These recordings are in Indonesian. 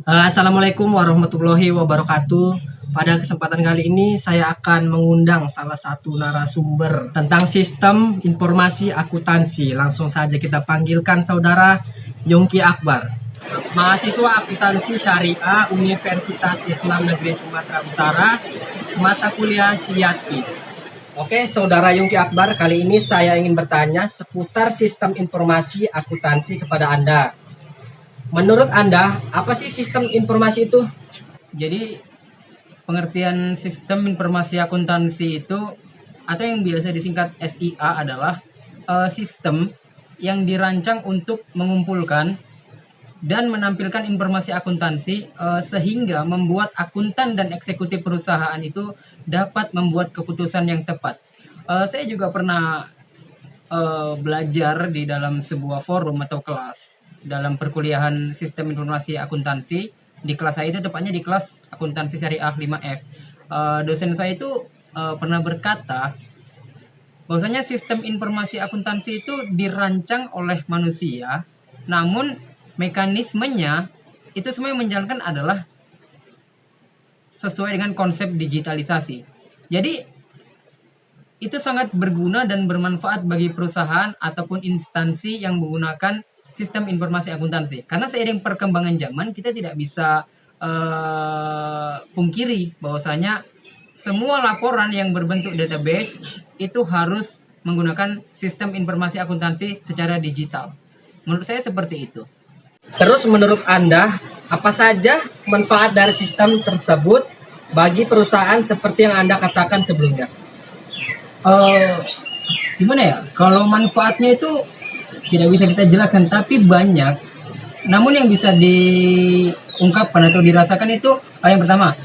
Assalamualaikum warahmatullahi wabarakatuh. Pada kesempatan kali ini saya akan mengundang salah satu narasumber tentang sistem informasi akuntansi. Langsung saja kita panggilkan saudara Yongki Akbar, mahasiswa akuntansi syariah Universitas Islam Negeri Sumatera Utara, mata kuliah SIATI. Oke, saudara Yongki Akbar, kali ini saya ingin bertanya seputar sistem informasi akuntansi kepada Anda. Menurut Anda, apa sih sistem informasi itu? Jadi pengertian sistem informasi akuntansi itu atau yang biasa disingkat SIA adalah sistem yang dirancang untuk mengumpulkan dan menampilkan informasi akuntansi sehingga membuat akuntan dan eksekutif perusahaan itu dapat membuat keputusan yang tepat. Saya juga pernah belajar di dalam sebuah forum atau kelas dalam perkuliahan sistem informasi akuntansi. Di kelas saya itu tepatnya di kelas akuntansi syariah 5F. Dosen saya itu pernah berkata bahwasanya sistem informasi akuntansi itu dirancang oleh manusia, namun mekanismenya itu semua yang menjalankan adalah sesuai dengan konsep digitalisasi. Jadi itu sangat berguna dan bermanfaat bagi perusahaan ataupun instansi yang menggunakan sistem informasi akuntansi. Karena seiring perkembangan zaman kita tidak bisa pungkiri bahwasanya semua laporan yang berbentuk database itu harus menggunakan sistem informasi akuntansi secara digital. Menurut saya seperti itu. Terus menurut Anda, apa saja manfaat dari sistem tersebut bagi perusahaan seperti yang Anda katakan sebelumnya? Gimana ya? Kalau manfaatnya itu tidak bisa kita jelaskan, tapi banyak. Namun yang bisa diungkapkan atau dirasakan itu yang pertama,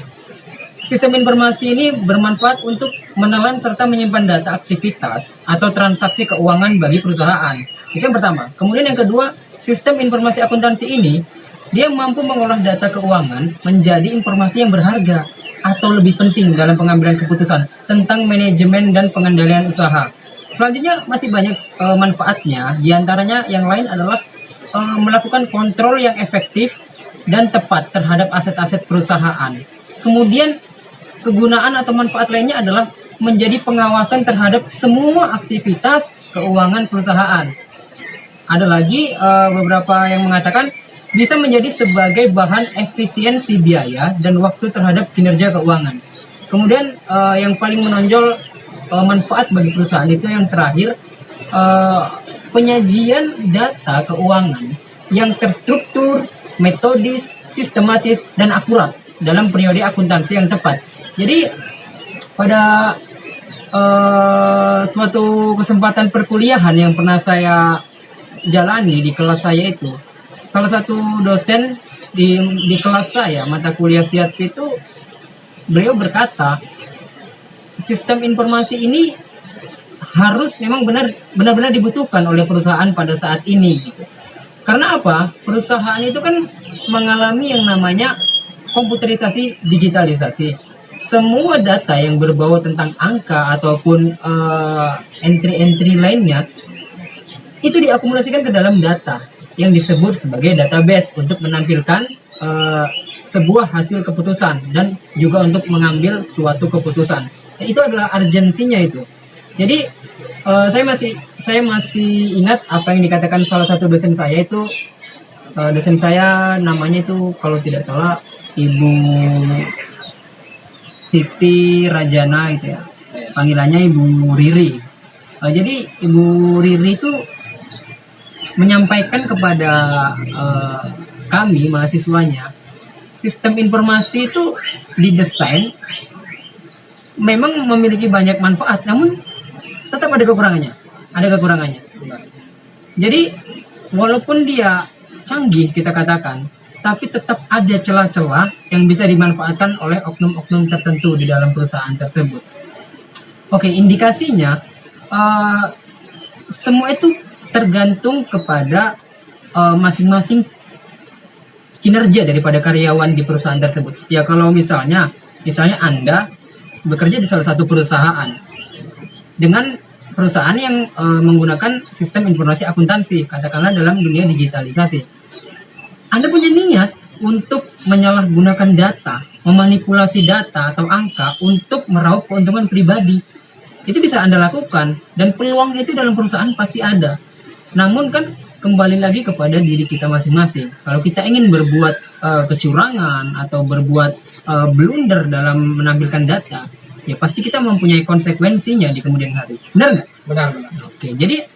sistem informasi ini bermanfaat untuk menelan serta menyimpan data aktivitas atau transaksi keuangan bagi perusahaan. Itu yang pertama. Kemudian yang kedua, sistem informasi akuntansi ini dia mampu mengolah data keuangan menjadi informasi yang berharga atau lebih penting dalam pengambilan keputusan tentang manajemen dan pengendalian usaha. Selanjutnya masih banyak manfaatnya, diantaranya yang lain adalah melakukan kontrol yang efektif dan tepat terhadap aset-aset perusahaan. Kemudian kegunaan atau manfaat lainnya adalah menjadi pengawasan terhadap semua aktivitas keuangan perusahaan. Ada lagi beberapa yang mengatakan bisa menjadi sebagai bahan efisiensi biaya dan waktu terhadap kinerja keuangan. Kemudian yang paling menonjol manfaat bagi perusahaan itu yang terakhir, penyajian data keuangan yang terstruktur, metodis, sistematis, dan akurat dalam periode akuntansi yang tepat. Jadi pada suatu kesempatan perkuliahan yang pernah saya jalani di kelas saya itu, salah satu dosen di kelas saya mata kuliah SIAT itu beliau berkata sistem informasi ini harus memang benar-benar dibutuhkan oleh perusahaan pada saat ini gitu. Karena apa? Perusahaan itu kan mengalami yang namanya komputerisasi, digitalisasi. Semua data yang berbau tentang angka ataupun entry-entry lainnya itu diakumulasikan ke dalam data yang disebut sebagai database untuk menampilkan sebuah hasil keputusan dan juga untuk mengambil suatu keputusan. Itu adalah urgensinya itu. Jadi saya masih ingat apa yang dikatakan salah satu dosen saya itu. Dosen saya namanya itu kalau tidak salah Ibu Siti Rajana gitu ya. Panggilannya Ibu Riri. Jadi Ibu Riri itu menyampaikan kepada kami mahasiswanya, sistem informasi itu didesain memang memiliki banyak manfaat, namun tetap ada kekurangannya. Jadi walaupun dia canggih kita katakan, tapi tetap ada celah-celah yang bisa dimanfaatkan oleh oknum-oknum tertentu di dalam perusahaan tersebut. Oke, indikasinya semua itu tergantung kepada masing-masing kinerja daripada karyawan di perusahaan tersebut. Ya kalau misalnya Anda bekerja di salah satu perusahaan dengan perusahaan yang menggunakan sistem informasi akuntansi, katakanlah dalam dunia digitalisasi. Anda punya niat untuk menyalahgunakan data, memanipulasi data atau angka untuk meraup keuntungan pribadi. Itu bisa Anda lakukan dan peluangnya itu dalam perusahaan pasti ada. Namun kan kembali lagi kepada diri kita masing-masing. Kalau kita ingin berbuat kecurangan atau berbuat blunder dalam menampilkan data, ya pasti kita mempunyai konsekuensinya di kemudian hari. Benar nggak? Benar. Oke, jadi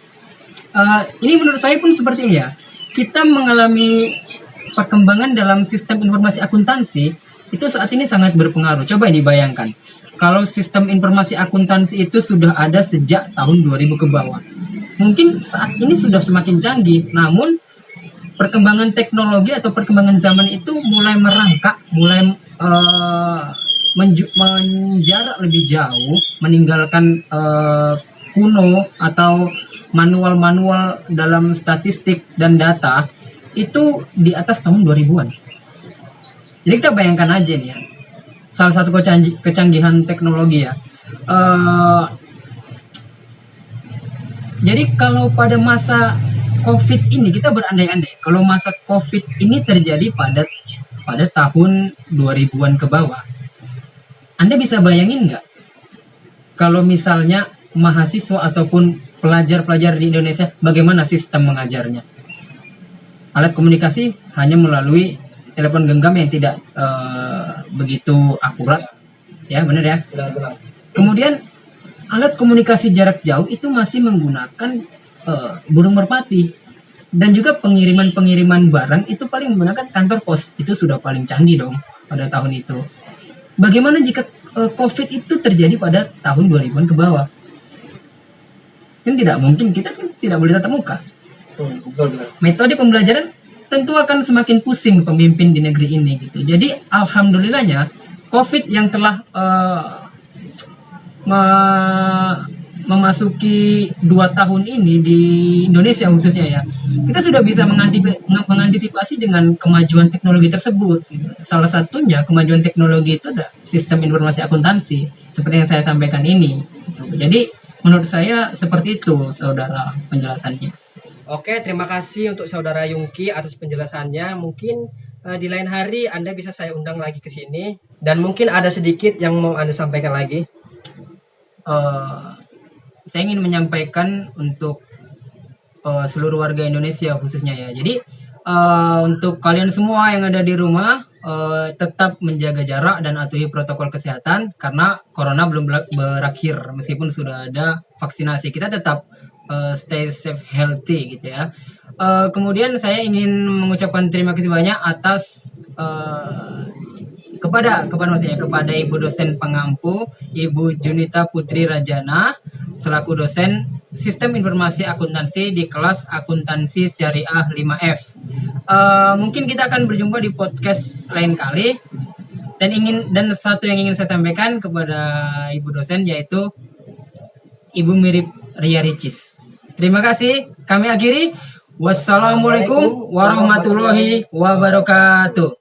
ini menurut saya pun seperti ini ya. Kita mengalami perkembangan dalam sistem informasi akuntansi itu saat ini sangat berpengaruh. Coba dibayangkan, kalau sistem informasi akuntansi itu sudah ada sejak tahun 2000 ke bawah. Mungkin saat ini sudah semakin canggih, namun perkembangan teknologi atau perkembangan zaman itu mulai merangkak, mulai menjarak lebih jauh, meninggalkan kuno atau manual-manual dalam statistik dan data itu di atas tahun 2000-an. Jadi kita bayangkan aja nih ya, salah satu kecanggihan teknologi ya. Jadi kalau pada masa COVID ini kita berandai-andai, kalau masa COVID ini terjadi pada tahun 2000-an ke bawah, Anda bisa bayangin nggak kalau misalnya mahasiswa ataupun pelajar-pelajar di Indonesia bagaimana sistem mengajarnya? Alat komunikasi hanya melalui telepon genggam yang tidak begitu akurat, ya benar ya. Benar. Kemudian alat komunikasi jarak jauh itu masih menggunakan burung merpati, dan juga pengiriman barang itu paling menggunakan kantor pos. Itu sudah paling canggih dong pada tahun itu. Bagaimana jika COVID itu terjadi pada tahun 2000-an ke bawah? Kan tidak mungkin, kita kan tidak boleh tatap muka. Betul. Metode pembelajaran tentu akan semakin pusing pemimpin di negeri ini gitu. Jadi alhamdulillahnya COVID yang telah memasuki 2 tahun ini di Indonesia khususnya ya, kita sudah bisa mengantisipasi dengan kemajuan teknologi tersebut. Salah satunya kemajuan teknologi itu ada sistem informasi akuntansi seperti yang saya sampaikan ini. Jadi menurut saya seperti itu, saudara, penjelasannya. Oke, terima kasih untuk saudara Yungki atas penjelasannya. Mungkin di lain hari Anda bisa saya undang lagi ke sini, dan mungkin ada sedikit yang mau Anda sampaikan lagi. Saya ingin menyampaikan untuk seluruh warga Indonesia khususnya ya. Jadi untuk kalian semua yang ada di rumah, tetap menjaga jarak dan atuhi protokol kesehatan karena corona belum berakhir meskipun sudah ada vaksinasi. Kita tetap stay safe, healthy gitu ya. Kemudian saya ingin mengucapkan terima kasih banyak atas kepada Ibu dosen pengampu, Ibu Junita Putri Rajana, selaku dosen Sistem Informasi Akuntansi di kelas Akuntansi Syariah 5F. Mungkin kita akan berjumpa di podcast lain kali. Dan satu yang ingin saya sampaikan kepada Ibu dosen yaitu Ibu Mirip Ria Ricis. Terima kasih. Kami akhiri. Wassalamualaikum warahmatullahi wabarakatuh.